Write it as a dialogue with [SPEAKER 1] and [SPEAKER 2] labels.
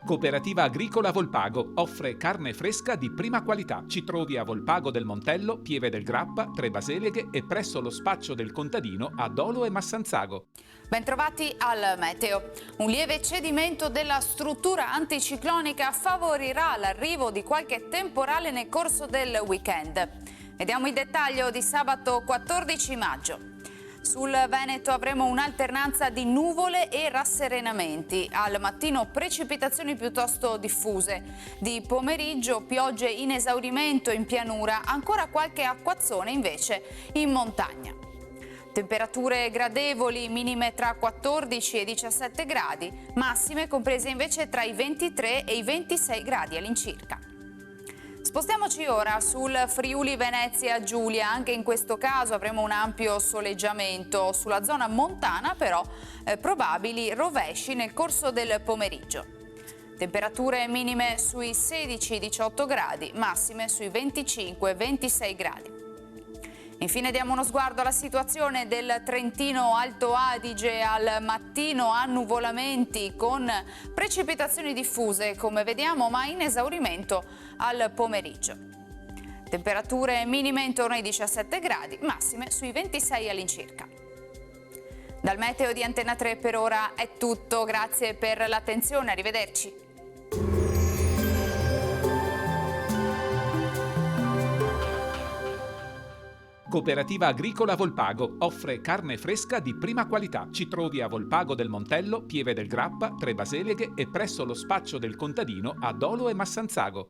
[SPEAKER 1] Cooperativa Agricola Volpago offre carne fresca di prima qualità. Ci trovi a Volpago del Montello, Pieve del Grappa, Tre Baseleghe e presso lo spaccio del contadino a Dolo e Massanzago.
[SPEAKER 2] Bentrovati al meteo. Un lieve cedimento della struttura anticiclonica favorirà l'arrivo di qualche temporale nel corso del weekend. Vediamo il dettaglio di sabato 14 maggio. Sul Veneto avremo un'alternanza di nuvole e rasserenamenti. Al mattino precipitazioni piuttosto diffuse. Di pomeriggio piogge in esaurimento in pianura, ancora qualche acquazzone invece in montagna. Temperature gradevoli, minime tra 14 e 17 gradi, massime comprese invece tra i 23 e i 26 gradi all'incirca. Spostiamoci ora sul Friuli Venezia Giulia, anche in questo caso avremo un ampio soleggiamento, sulla zona montana però probabili rovesci nel corso del pomeriggio. Temperature minime sui 16-18 gradi, massime sui 25-26 gradi. Infine diamo uno sguardo alla situazione del Trentino Alto Adige. Al mattino annuvolamenti con precipitazioni diffuse, come vediamo, ma in esaurimento al pomeriggio. Temperature minime intorno ai 17 gradi, massime sui 26 all'incirca. Dal meteo di Antena 3 per ora è tutto, grazie per l'attenzione, arrivederci.
[SPEAKER 1] Cooperativa Agricola Volpago offre carne fresca di prima qualità. Ci trovi a Volpago del Montello, Pieve del Grappa, Tre Baseleghe e presso lo spaccio del contadino a Dolo e Massanzago.